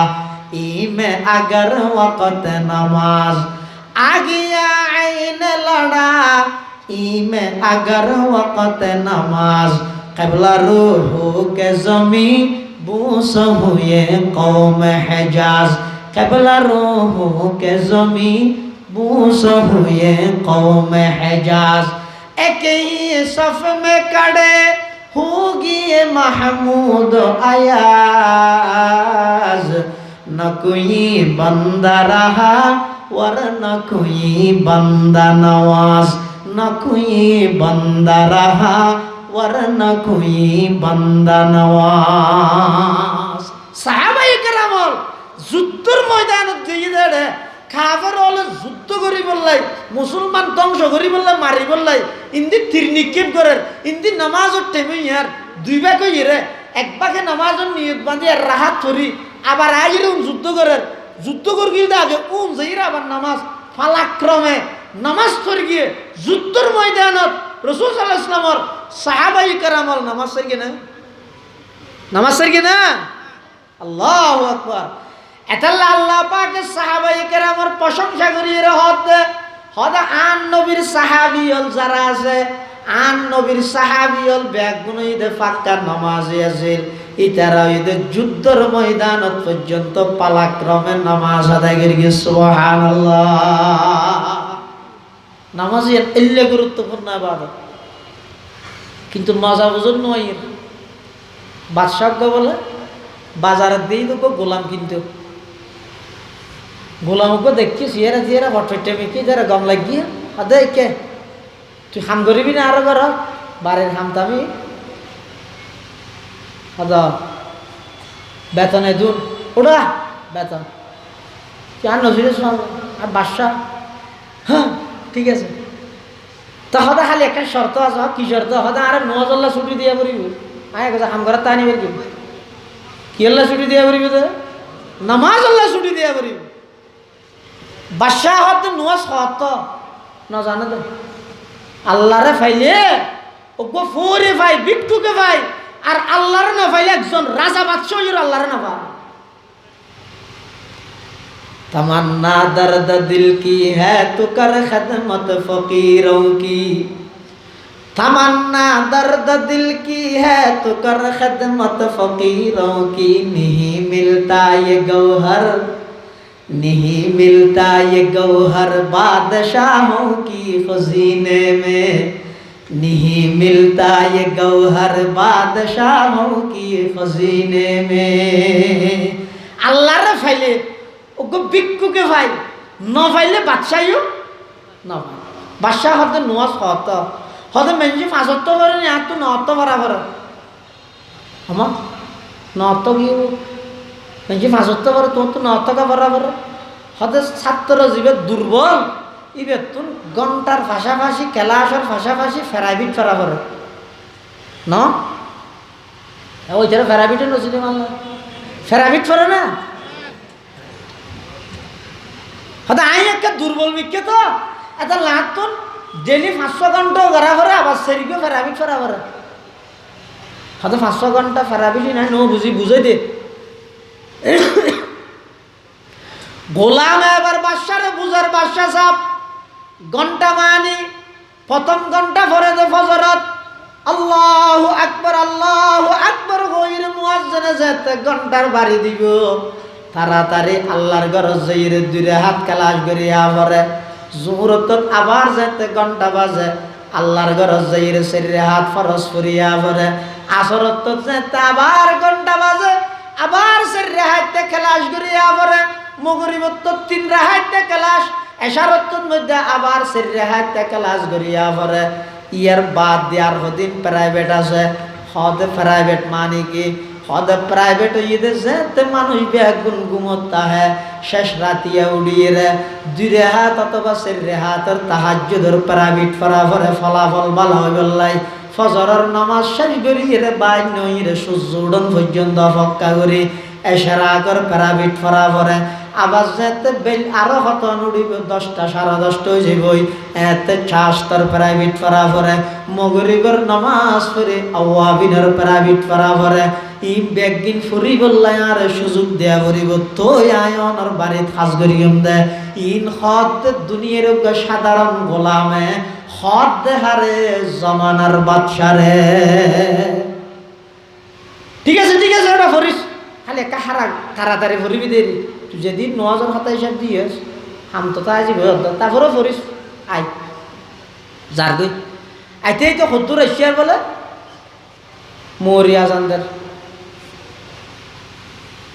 ইমে अगर वक़्त नमाज आगिया आईने लड़ा इमे अगर वक़्त नमाज क़िबला रूह के ज़मी बूस हुए कौम हिजाज क़िबला रूह के ज़मी बूस हुए कौम हिजाज एक ही सफ में खड़े होगी महमूद अयाज न कोई बंदा रहा और न कोई बंदा नवाज, न कोई बंदा रहा और न कोई बंदा नवाज। সাহাবায়ে কেরাম যুদ্ধের ময়দানত দিয়ে দেড়ে কাফের হলে যুদ্ধ করি বললাই, মুসলমান ধ্বংস করি বললাই, মারি বললাই, ইন্দি তীর নিক্ষেপ করেন, ইন্দি নামাজের টেমে ইয়ার দুই ভাগে ইরে এক ভাগে নামাজের নিয়ত বাঁধি আর রাহাত ধরি আবার আইরে যুদ্ধ করেন, যুদ্ধ করে গিয়ে আগে যাইরা আবার নামাজ ফালাক্রমে নামাজ ধরে গিয়ে যুদ্ধের ময়দানত রাসূল সাল্লাল্লাহু আলাইহি ওয়াসাল্লামের সাহাবায়ে কেরামল নামাজ পড়ে না, নামাজ পড়ে না। আল্লাহু আকবার। এতাল্লাহ আল্লাহ পাকের সাহাবায়ে কেরামের প্রশংসা করি হদ আন নবীর সাহাবিয়ল যারা আছে, আন নবীর সাহাবিয়ল ব্যাগুনইদে পাক্কা নামাজে আছে, ইতারা ঈদের যুদ্ধের ময়দানত পর্যন্ত পালাক্রমে নামাজ আদায় করে গিয়ে সুবহানাল্লাহ। নামাজ এল্লে গুরুত্বপূর্ণ ইবাদত, কিন্তু মজা বুঝুন নয়। বাদশাহ বলে বাজারের দিয়েই তো গোলাম কিনতে, গোলামকে দেখছি সিয়ারা সিয়ারা ভটফটে মেখে যারা গম লাগিয়ে আদে কে তুই হাম করিবি না আরো ঘর বাড়ির হামতামি আদা বেতনে দুন ওটা বেতন তুই আর নজরে শোনাব আর বাদশাহ হ্যাঁ ঠিক আছে। তা হদা খালি একটা শর্ত আছে, কি শর্ত? হদা আরে নজল্লা ছুটি দিয়া পড়িব, আয় কথা হাম করার তা নিবে কি কি আল্লাহ ছুটি দিয়া পড়িব, তো নামাজ আল্লাহ ছুটি দিয়া পড়িব। বাদশাহ হতে নোয়াজ হত না জানে তো আল্লাহরে ফাইলে ওগো ফোরে ভাই বিট্টুকে ভাই আর আল্লাহরে না ফাইলে একজন রাজা বাদশাহ আল্লাহরে না পায়। तमन्ना दर्द दिल की है तो कर खदमत फकीरों की, तमन्ना दर्द दिल की है तो कर खदमत फकीरों की, नहीं मिलता ये गौहर, नहीं मिलता ये गौहर बादशाहों की खजीने में, नहीं मिलता ये गौहर बादशाहों की खजीने में। अल्लाह रे फाइले ওগো ভিক্ষুকে ভাই ন ফাইলে বাদশাহও না ভাই। বাদশাহ হতে নোয়াজ হতে মেনজি ফাঁসত্ব করে নি আর তো নত্ব বরাবর আমার নত্ব কি মেনজি ফাঁসত্ব করে তোর তো নত্বকা বরাবর হতে ছাত্র জীবে দুর্বল ইবে তুন ঘন্টার পাশাপাশি ক্লাসের পাশাপাশি ফেরাবিট ফেরাবর ন ওই যারা ফেরাবিটে নছিলি মাল্লা ফেরাবিট ফেরে না হয়তো আই একটা দুর্বল বিক্ষে তো এত লাগতন ডেলি 500 ঘন্টাও ঘরা করে আবার সেরিকেও ফেরাবিট ফেরা করে হয়তো 500 ঘন্টা ফেরাবিট নাই নো বুঝাই দে গোলাম এবার বাদশারে বুঝার বাদশা সাহেব ঘন্টা মানি প্রথম ঘন্টা পরে দে ফজরত আল্লাহু আকবার গয়রে মুয়াজ্জিনে যেতে ঘন্টার বাড়ি দিব তাড়াতাড়ি আল্লাহর ঘর যাইরে দুইরে হাত কালাশ করিয়া পরে জোহরত আবার যেতে ঘন্টা বাজে আল্লাহর ঘর যাইরে শরীরে হাত ফরজ করিয়া পরে আসরত যেতে আবার ঘন্টা বাজে আবার শরীরে হাতে কালাশ করিয়া পরে মাগরিবত 3 রাহাতে কালাশ এশারতর মধ্যে আবার শরীরে হাতে কালাশ করিয়া পরে ইয়ার বাদ দিয়ার হদিন প্রাইভেট আছে হদ প্রাইভেট মানে কি হদ প্রাইভেট ইদে যেতে মানুষ বেগুন ঘুমোতা হয় শেষ রাতিয়া উড়িয়ে রে দুই হাত অথবা শরীরে হাতের তাহাজ্জুদের প্রাইভেট ফরাফরে ফলাফল ভালো হয়ে বললাই ফজরের নামাজ শেষ করিয়ে রে বাইর নই রে সূর্য উডন পর্যন্ত অপেক্ষা করি এশারা কর প্রাইভেট ফরাফরে আবার যেতে বেল আরো হত নুড়িব 10টা 10:30 হয়ে যাবই এতে ছাস্তর প্রাইভেট ফরাফরে মগরিবের নামাজ পড়ে আওয়াবিনের প্রাইভেট ফরাফরে ই বেগিন ফুরি বললাই আর সুযোগ দেয়া করিব তো আয়নর বাড়িত খাস করিম দে ইন হদ দুনিয়ার সাধারণ গোলামে হদ দেহারে জমানার বাদশারে ঠিক আছে ওটা ফরিস খালি একটা হারা তাড়াতাড়ি ফরিবি দেরি তুই যেদিন 9,027 দিয়েস হাম তো তাই যাবে তারপরেও ফরিস আই যার গই আইতেই তো সত্তর এশিয়ার বলে মরিয়া জানদের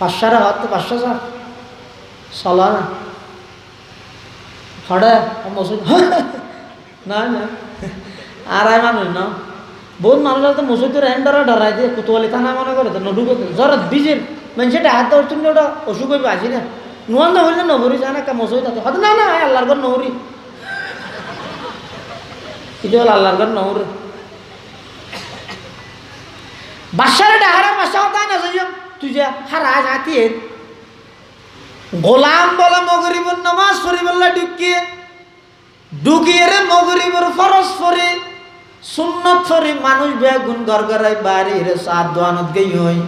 500 হাত 500 চলা না হঠাৎ মসজিদ না না আর মানুষ না বহুত মানুষ আছে মসজিদের হ্যান্ড ডরাই দিয়ে কোতোয়ালি থানা মনে করে তো নডুকে জ্বর বিজের মানুষটা হাত ধরতে ওটা অসুখ হইবে আসি না নোয়ান না হইলে নহরি যায় না মসজিদ আছে হয়তো না না আল্লাহর ঘর নহরি এটা হল আল্লাহর ঘর নহরি বাসারে ডাহারা বাসা হতা না যাই তুই যে হারা জাতির গোলাম বলে মগরিবর নামাজ পড়ি বললা ঢুকিয়ে রে মগরিবর ফরজ পড়ি সুন্নত পড়ি মানুষ বেগুন গড়গড়াই বাড়ি রে সাত দোয়ানত গই হই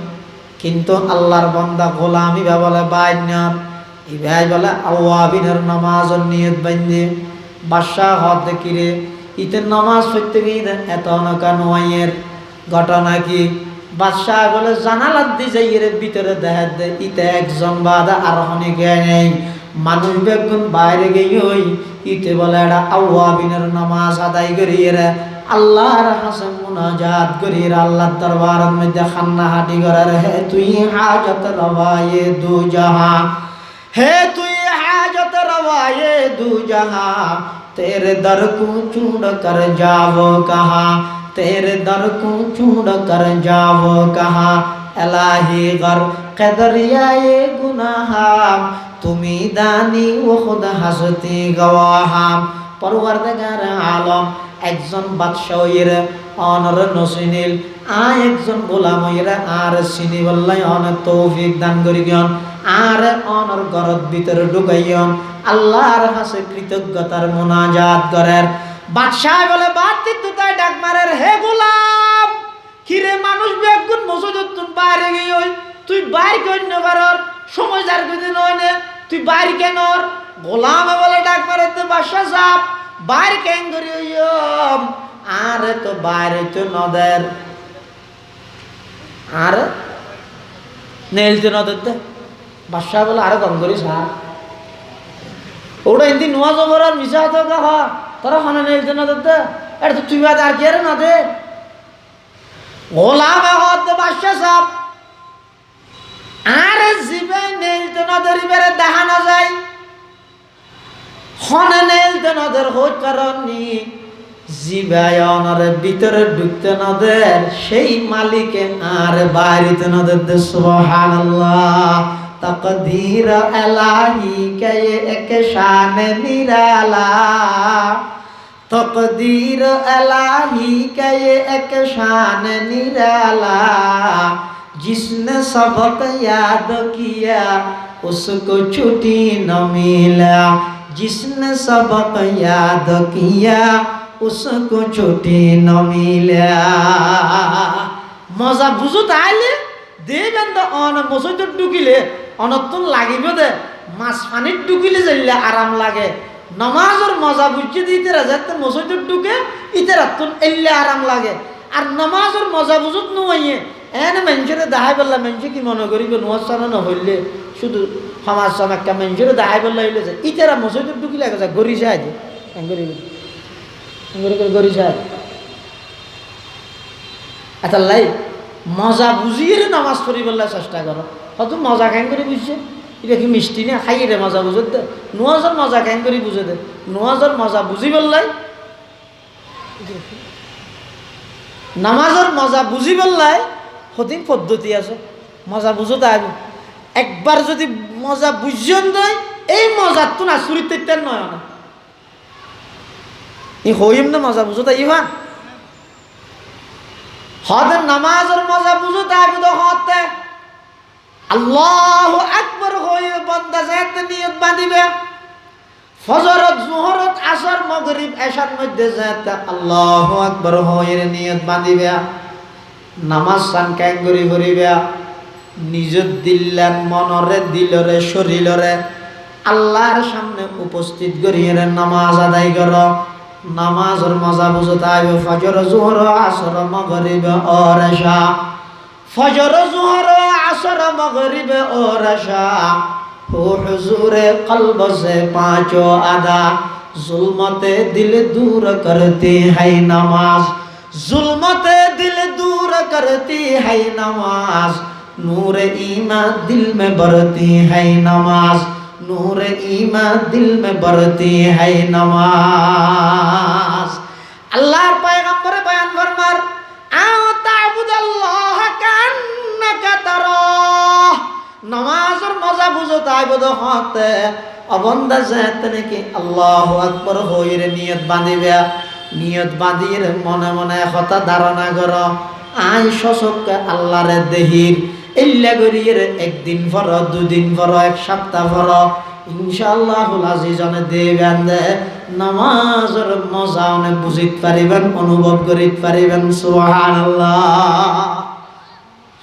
কিন্তু আল্লাহর বান্দা গোলামি বা বলে বাইনার এই ভাই বলে আওয়াবিনের নামাজের নিয়ত বাইন্দে বাদশাহ হদ দেখিরে ইতে নামাজ পড়তে গিয়ে এত নকা নোয়াইয়ের ঘটনা কি বাদশাহ বলে জানালার দি যাইয়ে ভিতরে দেখা দে ইতে একজন বাদা আর হনে গে নেই মানুষ বেগুন বাইরে গিয়ে হই ইতে বলে এটা আওয়াবিনের নামাজ আদায় করিয়ে রে আল্লাহর হাসে মুনাজাত করিয়ে আল্লাহর দরবারের মধ্যে খান্না হাঁটি করে হে তুই হাজত রওয়ায়ে দু জাহা হে তুই হাজত রওয়ায়ে দু জাহা तेरे दर को चूड़ कर जाओ कहाँ तेरे दर को चूड़ कर जाओ कहाँ इलाही गर कदरियाए गुनाहाम तुमी दानी वो खुद हंसती गवाहाम परवरदिगार आलम একজন বাদশাহের অনর নসিনিল একজন গোলাম হইরা আর চিনি বললাই অনেক তৌফিক দান করি গিয়ন আর অনর ঘরত ভিতরে ঢুকাইয়ন আল্লাহর কাছে কৃতজ্ঞতার মুনাজাত করেন বাদশাহ বলে বাতি তুই ডাক মারের হে গোলাম কিরে মানুষ বেগুন মসজিদত বাইরে গই তুই বাইরে কইন পারর সময় যার কদিন হয়নে তুই বাইরে কেন গোলাম বলে ডাক মারে তো বাদশাহ সাহেব বাইরে কেন করি আর তো বাইরে তো নদের আর নেলতে নদের দে বাদশাহ বলে আরো কম করিস আর ওটা এমনি নোয়া জবর আর মিশা হতো দেখা তোরা খানা নেলতে নদের দে এটা তো তুই আর কি আর না দে গোলাম হত বাদশাহ সাহেব আর জিবে নেলতে নদের ইবারে দেখা না যায় খনে নেলতে নদের হই কারণে জিবায়নের ভিতরে ঢুকতে নদের সেই মালিকে আর বাইরেতে নদের দে সুবহানাল্লাহ তকদীর ইলাহি কে এক শান নিরালা তকদীর ইলাহি কে এক শান নিরালা जिसने सबक याद किया उसको छुट्टी न मिला जिसने सबक याद किया उसको छुट्टी न मिला मजा बुझो তাইলে দেবেন তো অন মসজিদ ঢুকিলে অনতন লাগিব দে মাছ পানিত ঢুকিলে যাইলে আরাম লাগে নামাজের মজা বুঝতে দিতে রাজাতে মসজিদ ঢুকে ইতে রাতন এলে আরাম লাগে আর নামাজের মজা বুঝত নইয়ে এনে মানুষের দাহাই বললা মানুষ কি মনে করিব নোয়াসানো নহইলে শুধু সমাজ সমাজকা মানুষের দাহাই বললা হইলে যে ইতারা মসজিদ ঢুকিলে গেছে গরি যায় যে গরি যায় আচ্ছা লাই মজা বুঝিয়ে নামাজ পড়ি বললা চেষ্টা করো হয়তো মজা কেন করে বুঝছে এটা কি মিষ্টি না খাইয়ে রে মজা বুঝত দে নোয়াজের মজা কেন করে বুঝে দে নোয়াজের মজা বুঝি বললাই নামাজের মজা বুঝি বললাই সঠিক পদ্ধতি আছে মজা বুঝো তাই একবার যদি মজা বুঝিয়ন দেয় এই মজার তো না চুরিতে নয় না ই হইম না মজা বুঝো তাই ইহান হদ নামাজের মজা বুঝো তাই তো হতে আল্লাহু আকবার হয়ে বান্দা যাতে নিয়ত বাঁধিবে ফজরত জোহরত আসর মাগরিব এশার মধ্যে যাতে আল্লাহু আকবার হয়ে নিয়ত বাঁধিবে নামাজ সান কেন করি করিবে নিজের দিল্লার মনরে দিলরে শরীরে আল্লাহর সামনে উপস্থিত করিয়ে নামাজ আদায় কর নামাজের মজা বুঝো তাই ফজর জোহর আসর মাগরিব और এশা ফজর জোহর আসর মাগরিব और এশা हो हुजूर कल्ब से पांचों अदा जुल्मते दिल दूर करती है नमाज जुल्मते दिल दूर करती है नमाज नूर ईमान दिल में भरती है नमाज नूर ईमान दिल में बरती है नमाज। अल्लाहर पैगम्बर बयान फरमार आताबुदाल्लाह कान्नाका ताराह, नमाजर मजा बुझो ताই বদো হতে অবন্দা যেতনে কি আল্লাহু আকবার হইরে নিয়ত বাঁধিবে, নিয়ত বাঁধিয়ে মনে মনে কথা ধারণা করো আই সশক্ত আল্লাহরে দেহির ইল্লা করিয়ে একদিন পর দুদিন পর এক সপ্তাহ পর ইনশাআল্লাহুল আজিজনে দেবেন দে নামাজের মজা অনেক বুঝিতে পারিবেন, অনুভব করিতে পারিবেন। সুবহানাল্লাহ।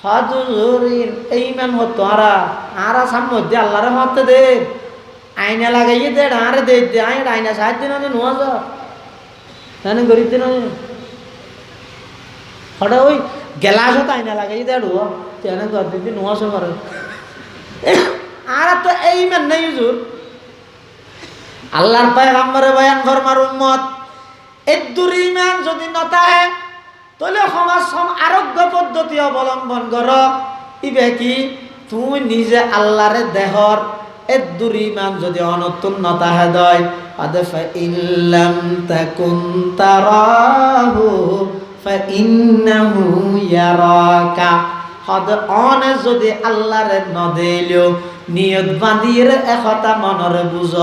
হাজুরির এইমান হতো আরা সামনে আল্লাহরে হতে দে আয়না লাগাইয়ে দে আরে দে দে আয়না সাহায্য দিন নোয়াজ জানে গরিব দিন হঠাৎ ওই গ্লাসত আয়না লাগাইয়ে দে ঢুয়া তেনে কর দিদি নোয়াজ করে আর তো এইমান নেই হুজুর। আল্লাহর পয়গম্বরে বয়ান ফরমার উম্মত এদ্দুর ঈমান যদি নতাহে তাহলে সমাজ আরোগ্য পদ্ধতি অবলম্বন কর। ইবে কি তুমি নিজে আল্লাহরে দেহর এদ্দুর ঈমান যদি অনতুন্নতা হয় আদে ফাইল্লাম তাকুন তারাহু ফাইন্নাহু ইয়ারাকা, হদ অনে যদি আল্লাহরে নদেলিও নিয়ত বাঁধিয়ে একতা মনরে বুঝ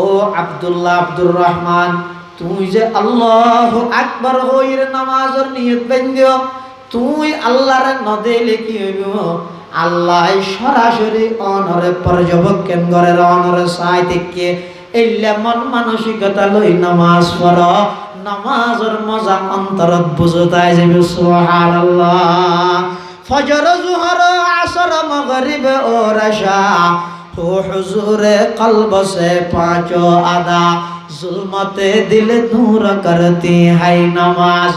ও আব্দুল্লাহ আব্দুর রহমান তুই যে আল্লাহু আকবার হইরে নামাজের নিয়ত বাঁধিও তুই আল্লাহরে নদেলে কি হইব আল্লাহ সরাসরি অনরে পর্যবেক্ষণ করে অনরে সাই থেকে এল্লা মন মানসিকতা লই নামাজ পড়, নামাজের মজা অন্তরত বুঝতাই যাবে। সুবহানাল্লাহ। ফজর জোহর আসর মাগরিব ও রাশা হো হুজুরে কলব সে পাঁচো আদা, जुल्मते दिल दूर करती है नमाज,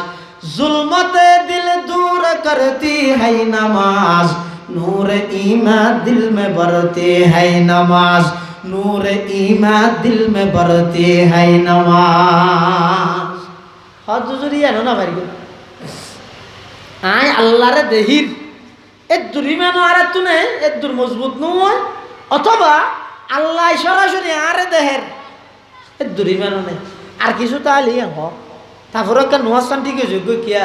जुल्मते दिल दूर करती है नमाज, नूर ईमान दिल में बरती है नमाज, नूर ईमान दिल में बरती है नमाज। हाथ जुजरिया ना भाई आय अल्लाह रे देहिर এদ্দুর ঈমান আরে তুনে এদ্দুর মজবুত নয় অথবা আল্লাহ সরাসরি আরে দেহের এদ্দুর ঈমান নেই আর কিছু তাহলে হ তারপরে একটা নুয়াস্তান ঠিক হয়েছে গই কিয়া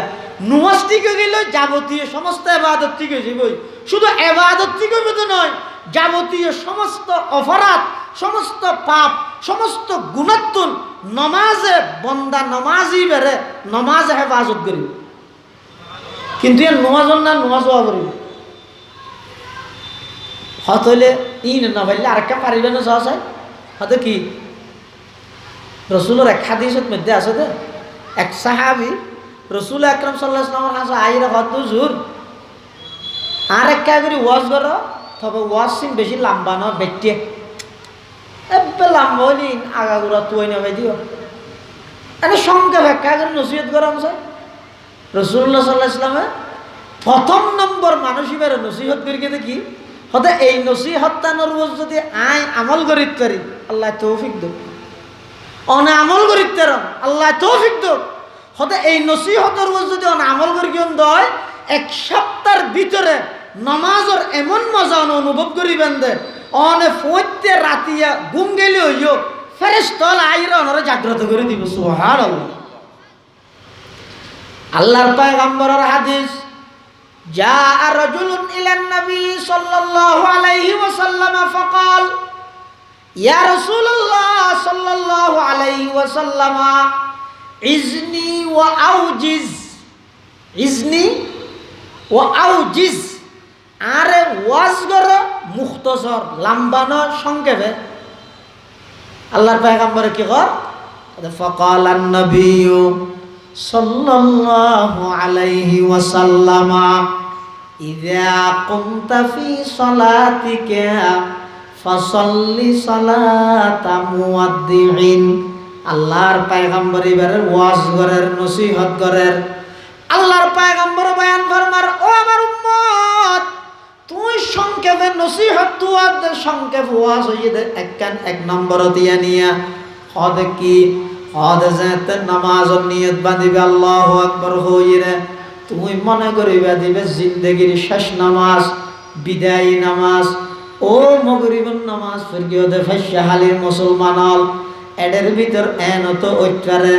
নুয়াস ঠিক হয়ে গেল যাবতীয় সমস্ত ইবাদত ঠিক হয়েছে গই, শুধু ইবাদত ঠিক হইবে তো নয়, যাবতীয় সমস্ত অপরাধ সমস্ত পাপ সমস্ত গুণাত্মন নমাজে বন্দা নমাজই বেড়ে নমাজ হেফাজত করি, কিন্তু এর নমাজন না নমাজ করি হত হইলে ই না পারলে আরেকটা পারিবে না সহজ হয় হয়তো কি রসুলের এক হাদিসের মধ্যে আছে তো এক সাহাবি রসুল আকরাম সাল্লাল্লাহু আলাইহি ওয়াসাল্লামের কাছে আইরা কত হুজুর আর একটা করে ওয়াজ করো, তবে ওয়াজ সিন বেশি লম্বা না বেটে এবে লম্বা হইলে আগাগুড়া তুই না দিও এটা সংখ্যা ব্যাখ্যা করে নসিহত করা আছে। রাসূলুল্লাহ সাল্লাল্লাহু আলাইহি ওয়াসাল্লামে প্রথম নম্বর মানুষের নসিহত করি কে দেখি হতে এই নসিহতানোর রোজ যদি আই আমল করিত পারি আল্লাহ তৌফিক দেব, অনে আমল করিত পারো আল্লাহ তৌফিক দেব, হতে এই নসিহতের রোজ যদি অনে আমল করি কেন দয় এক সপ্তাহের ভিতরে নামাজের এমন মজা অনুভব করিবেন দে অনে ফইতে রাতিয়া ঘুম গেলে হইও ফেরেশতা আইরা অনরে জাগ্রত করে দিব। সুবহানাল্লাহ। আল্লাহর পয়গম্বরের হাদিস جاء رجل إلى النبي صلى الله عليه وسلم فقال يا رسول الله صلى الله عليه وسلم عزني وأوجز عزني وأوجز আরে ওয়াজ করে মুখতসর লম্বানো সংক্ষেপে আল্লাহর পয়গম্বর কি কর فقال النبي সাল্লাল্লাহু আলাইহি ওয়াসাল্লাম ইযা কুমতা ফি সালাতিকা ফাসাল্লি সালাতা মুয়াদ্দিন। আল্লাহর পয়গম্বর এবারে ওয়াজ করের নসিহত করের আল্লাহর পয়গম্বর বয়ান ফরমার ও আমার উম্মত তুই সংক্ষেপে নসিহত তুয়াদের সংক্ষেপ ওয়াজ হইয়ে দে এক নম্বর দিয়া নিয়া হদ কি হদে নামাজ নিয়ত বাঁধিবে আল্লাহু আকবার হইরে তুই মনে করিবা দিবে জিন্দগির শেষ নামাজ বিদায়ী নামাজ ও মগরিবের নামাজ পড়িও দে ফাইশাহালির মুসলমান হল এডের ভিতর এনত ঐত্যারে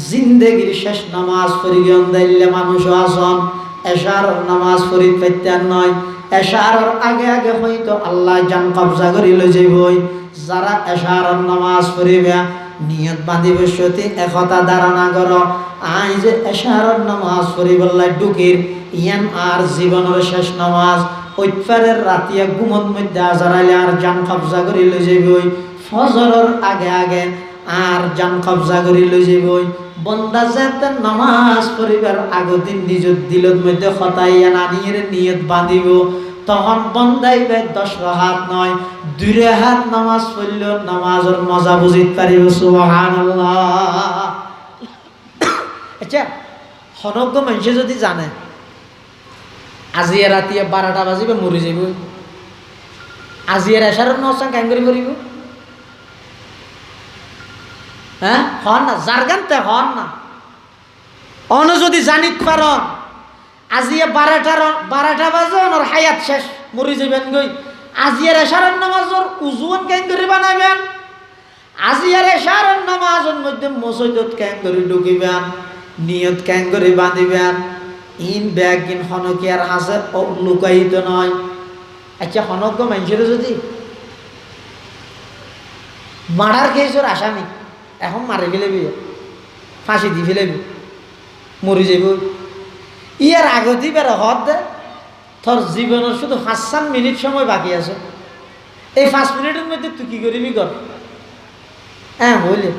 জিন্দেগির শেষ নামাজ পড়িও দিলে মানুষ আসন এশার নামাজ পড়ি পেতেন নয় এশার আগে আগে হয়তো আল্লাহ জান কবজা করি লই যাইবই যারা এশার নামাজ পড়িবে নিয়ত বাঁধিব সতী একতা ধারণা কর আই যে এশার নামাজ পড়িবল্লাই ডুকির ইয়ান আর জীবনের শেষ নামাজ ঐতফারের রাতিয়া ঘুমত মধ্যে আজারাইলে আর জান কবজা করি লই যাইবই ফজরের আগে আগে আর জান কবজা করি লই যাইবই বন্দা যাতে নামাজ পড়িবার আগদিন নিজের দিলত মধ্যে খতাইয়া নানির নিয়ত বাঁধিব তখন বন্দাইবে 10 রাকাত নয় 2 রাকাত নামাজ পড়লেও নামাজের মজা বুঝিতে পারিব সুবহানাল্লাহ। আচ্ছা হনজ্ঞ মানুষে যদি জানে আজিয়া রাতিয়া 12টা বাজিবে মরি যাইব আজিয়ার এশারের নসাং কেন করি করিব হ্যাঁ হন না জারগানতে হন না অন যদি জানিত পার আজিয়া 12টা বাজে ওর হায়াত শেষ মরি যাবেন গই আজিয়ার এশারের নামাজের উজুন কেন করে বানাবেন আজিয়ার এশারের নামাজের মধ্যে মসজিদত কেন করে ঢুকিবেন নিয়ত কেন করে বাঁধিবেন ইন ব্যাগ কিন হনকিয়ার হাসে লুকায়িত নয়। আচ্ছা হনজ্ঞ মানুষের যদি মার্ডার কেসের আসামি এখন মারি ফেলেবি ফাঁসি দি ফেলেবি মরি যাইব ইয়ার আগতি বেড়া হদ দে তোর জীবনের শুধু 5-7 মিনিট সময় বাকি আছে এই 5 মিনিটের মধ্যে তুই কি করবি কর হ্যাঁ বললে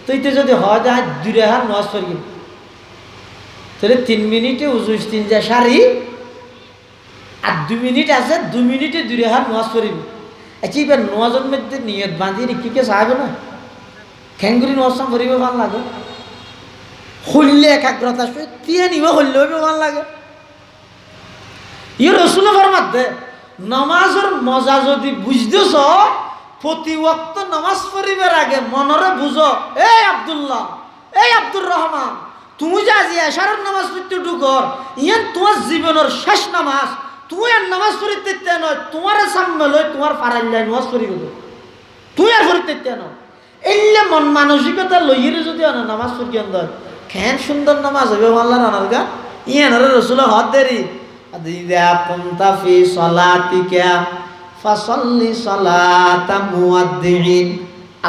তুই তো যদি হয় যায় 2 রাকাত নামাজ পড়বি তাহলে 3 মিনিটে উজু ইস্তিনজা সারি আর 2 মিনিট আছে 2 মিনিটে 2 রাকাত নামাজ পড়বি। আচ্ছা এবার নামাজের মধ্যে নিয়ত বাঁধি কে চাইবে না খেঙ্গুরি নামাজ পড়িবে ভাল লাগে হইলে একাগ্রতা দিয়ে নিব হইলেও ভাল লাগে ইয়ে রসুল ফরমাতে নামাজের মজা যদি বুঝতেছ প্রতি ওয়াক্ত নামাজ পড়িবার আগে মনরে বুঝো এই আব্দুল্লাহ এই আব্দুর রহমান তুমি যে আজি এশারের নামাজ পড়তে ঢুকর ইয়ান তোমার জীবনের শেষ নামাজ তুই আর নামাজ পড়িতে নয় তোমার সামনে লই তোমার ফারাইল্লাই নামাজ পড়িব তুই আর পড়িতে নয় এইলে মন মানসিকতা লইয়ের যদি নামাজ পড়ি অন্দর খেন সুন্দর নামাজ হবে আল্লাহ রানার গা ইয়ানরে রসুল হদ দেরি ইযা কুনতা ফি সালাতিকা ফাসাল্লি সালাতা মুয়াদ্দিন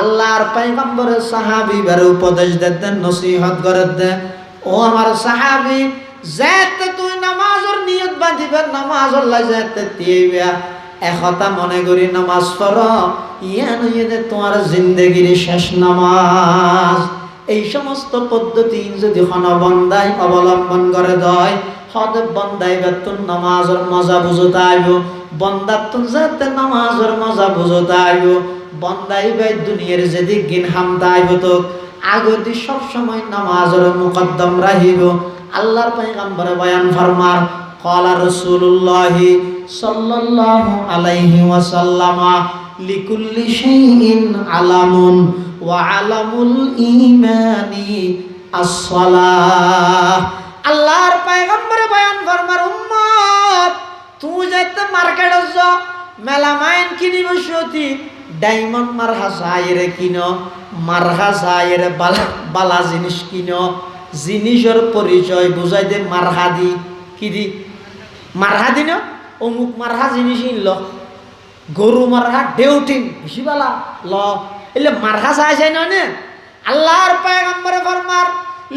আল্লাহর পয়গম্বরের সাহাবীদের উপদেশ দেন নসিহত করে দেন ও আমার সাহাবী যাতে তুই নামাজের নিয়ত বাঁধিবে নামাজের লাই যাতে তিবা একতা মনে করি নামাজ পড়ো ইয়ান ইয়ে তোমার জিন্দেগির শেষ নামাজ। এই সমস্ত পদ্ধতি যদি বন্দায় অবলম্বন করে দেয় হদ বন্দাই বেতন নামাজের মজা বুঝতে আইব বন্দাতুন যাতে নামাজের মজা বুঝতে আইব বন্দাই বাই দুনিয়ার যেদিক গিন হামতা আইব তো আগতি সব সময় নামাজের মুকদ্দম রাহিব। আল্লাহর পয়গম্বরে বয়ান ফরমার ক্বালা রাসূলুল্লাহ সাল্লাল্লাহু আলাইহি ওয়াসাল্লাম লিকুল্লি শাইইন আলামুন ওয়া আলামুল ঈমানি as-সালাহ। আল্লাহর পয়গম্বরে বয়ান ফরমার উম্মত তুই যাতে মার্কেটে যাও মেলামাইন কিনিব সতি ডায়মন্ড মারহা সাইরে কিনো মারহা সাইরে বালা জিনিস কিনো জিনিসের পরিচয় বুঝাই দে মারহা দি কি দি মারহা দিন অমুক মারহা জিনিস ল গরু মারহা ডেউটিন বেশি বালা ল এলে মারহা চাই নয় আল্লাহর পয়গম্বরে ফরমার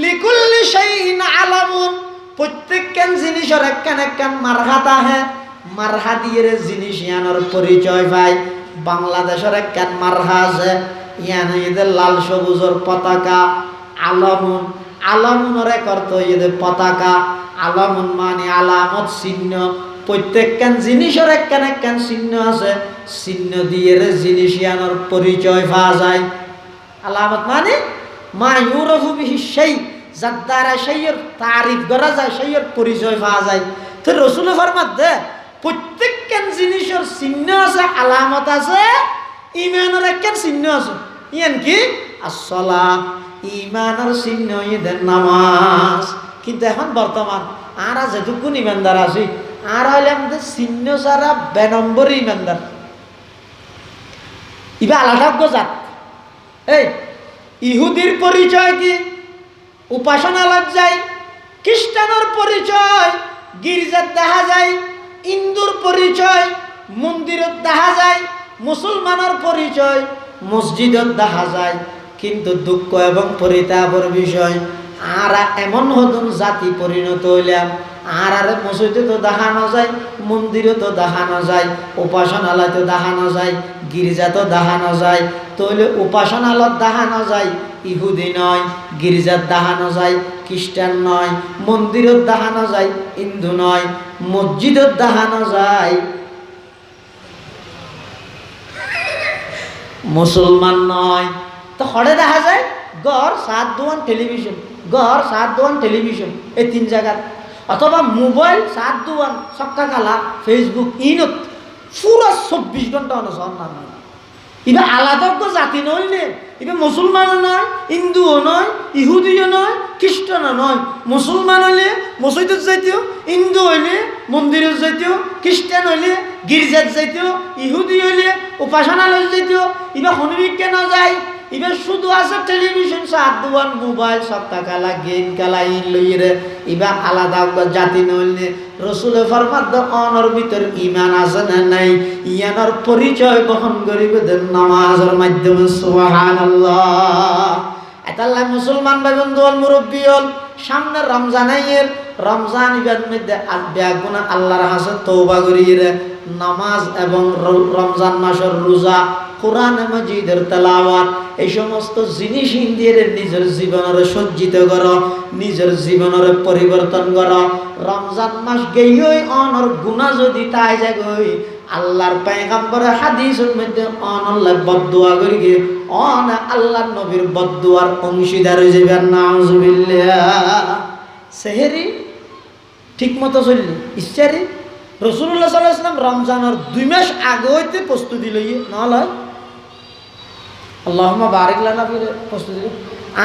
লিকুল্লি শাইইন আলামুন প্রত্যেকখান জিনিসের একখান মারহাত আহে মারহা দিয়ে জিনিস ইয়ানোর পরিচয় পায়। বাংলাদেশের একখান মারহা আছে ইয়ান এদের লাল সবুজের পতাকা আলামুন আলামুনের এক অর্থ এদের পতাকা আলামুন মানে আলামত চিহ্ন প্রত্যেকখান জিনিসের একখান চিহ্ন আছে চিহ্ন দিয়ে জিনিস ইয়ানোর পরিচয় পাওয়া যায়। আলামত মানে মা ইউরফু বিহি শাই যার দ্বারা সেইয়ের তারিফ করা যায় সেইয়ের পরিচয় পাওয়া যায়। তো রসুল ফরমাত দে প্রত্যেকখান জিনিসের চিহ্ন আছে আলামত আছে ইমানের একখান চিহ্ন আছে ইয়ান কি আসসালাহ ইমানের চিহ্ন ঈদের নামাজ। কিন্তু এখন বর্তমান আর যেটুকুন ইমানদার আছি আর হইলে আমাদের চিহ্ন ছাড়া 2 নম্বর ইমানদার ইবা আলাদা জাত। এই ইহুদির পরিচয় কি? উপাসনালয় যায়। খ্রিস্টানের পরিচয় গির্জাত দেখা যায়। হিন্দুর পরিচয় মন্দিরত দেখা যায়। মুসলমানের পরিচয় মসজিদত দেখা যায়। কিন্তু দুঃখ এবং পরিতাপের বিষয়, আরা এমন হতুন জাতি পরিণত হইলাম, আর মসজিদে তো দেখানো যায়, মন্দিরে তো দেখানো যায়, উপাসনালয় তো দেখানো যায়, গির্জা তো দেখানো যায়। তাহলে উপাসনালয় দেখানো যায় ইহুদি নয়, গির্জার দেখানো যায় খ্রিস্টান নয়, মন্দিরত দেখানো যায় হিন্দু নয়, মসজিদত দেখানো যায় মুসলমান নয়। তো হরে দেখা যায় গড় 7 দোয়ান টেলিভিশন, গড় 7 দোয়ান টেলিভিশন, এই 3 জায়গার। অথবা মোবাইল 7 দোয়ান সক্কা কালা ফেসবুক ইনত পুরো 24 ঘন্টা অনুসরণ না। এটা আলাদা জাতি নইলে, এটা মুসলমানও নয়, হিন্দুও নয়, ইহুদিও নয়, খ্রিস্টানও নয়। মুসলমান হইলে মসজিদত যাইতেও, হিন্দু হইলে মন্দিরত যাইতেও, খ্রিস্টান হইলে গির্জাত যাইতেও, ইহুদি হইলে উপাসনালয় যাইতেও। এবার হনবিক কেন যায়? এবার শুধু আছে টেলিভিশন, 7 দোয়ান মোবাইল, সপ্তাহ খেলা, গেম খেলা, ইন লইরে। এবার আলাদা জাতি নইলে রসুল ফরমাদ অনর ভিতর ইমান আছে না নাই, ইয়ানোর পরিচয় বহন করিবে দেন নামাজের মাধ্যমে। সুবহানাল্লাহ। এতাল্লাহ মুসলমান ভাই বন্ধু হল, মুরব্বী হল, সামনে রমজান আইয়ের, রমজান ইবার মধ্যে ব্যাগুনা আল্লাহর হাসে তওবা করিয়ে নামাজ এবং রমজান মাসের রোজা, কোরআন মাজিদের তেলাওয়াত, এই সমস্ত জিনিস ইন্দিয়ে নিজের জীবনের সজ্জিত করো, নিজের জীবনের পরিবর্তন করো। রমজান মাস গেই অনর গুনাহ যদি তাই যাগই, আল্লাহর পয়গম্বরের হাদিসের মধ্যে অনল্লাহ বদদুয়া করি গে, অন আল্লাহর নবীর বদদুয়ার অংশীদার হয়ে যাবেন। নাউজুবিল্লাহ। সেহেরি ঠিক মতো চললি ইচ্ছারি রাসূলুল্লাহ সাল্লাল্লাহু আলাইহি ওয়াসাল্লাম রমজানের 2 মাস আগে হইতে প্রস্তুতি লইয়ে না লয়। আল্লাহুম্মা বারিক লানা ফিরে প্রস্তুতি।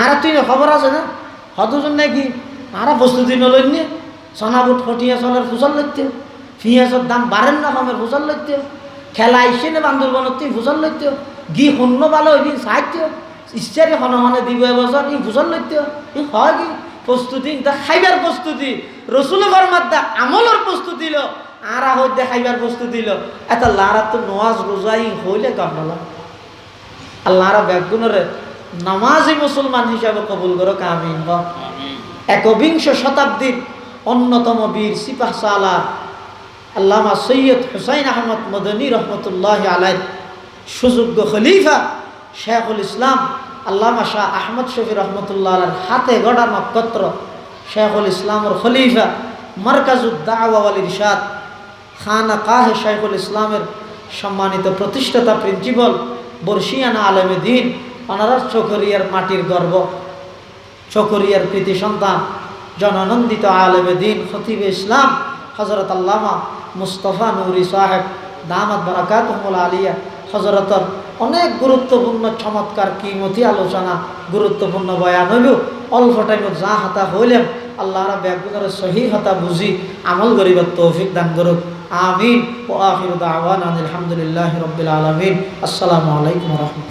আর তুই খবর আছে না হতজন নাকি আর প্রস্তুতি নলইনি, সোনাবুট ফটিয়া সোনার ফুসল লইতে, পিঁয়াজের দাম বাড়েন না কমের ফুসল লইতে, খেলা আইসে না বান্দরবনত তুই ফুসল লইতে, গি শূন্য ভালো হইবি সাহিত্য ইচ্ছারি হনে হনে দিব এবছর ই ফুসল লইতে। ই হয় কি প্রস্তুতি? তা খাইবার প্রস্তুতি রসুল ফরমাদ্দা আমলের প্রস্তুতি লো, আরা হইতে খাইবার প্রস্তুতি লো। এত লারা তো নওয়াজ রোজাই হইলে কামলা আল্লাহরা ব্যাগুণরে নামাজি মুসলমান হিসাবে কবুল করো, আমিন। 21 শতাব্দীর অন্যতম বীর সিপাহ সালার আল্লামা সৈয়দ হুসাইন আহমদ মদনী রহমতুল্লাহ আলাইহির সুযোগ্য খলিফা শেখুল ইসলাম আল্লামা শাহ আহমদ শফি রহমতুল্লাহ আলাইহির হাতে গড়া নক্ষত্র শেখুল ইসলামের খলিফা, মারকাজুদ দাওয়া ওয়াল ইরশাদ, খানাকাহে শেখুল ইসলামের সম্মানিত প্রতিষ্ঠাতা প্রিন্সিপাল, বর্ষিয়ানা আলেমে দিন, ওনারা চকরিয়ার মাটির গর্ব, চকরিয়ার কৃতি সন্তান, জনানন্দিত আলেমে দিন, খতিবে ইসলাম হজরত আল্লামা মুস্তফা নুরি সাহেব দামাত বারাকাতুহুল আলিয়া হজরতর অনেক গুরুত্বপূর্ণ চমৎকার কিমতি আলোচনা, গুরুত্বপূর্ণ বয়ান হইল। অল্প টাইমত যা হাতা হইলেম আল্লাহরা ব্যাগুনের সহি হতা বুঝি আমল করিবার তৌফিক দান করুক, আমিন। ওয়া আখিরু দাওয়ানা আলহামদুলিল্লাহি রাব্বিল আলামিন। আসসালামু আলাইকুম ওয়া রাহমাতুল্লাহ।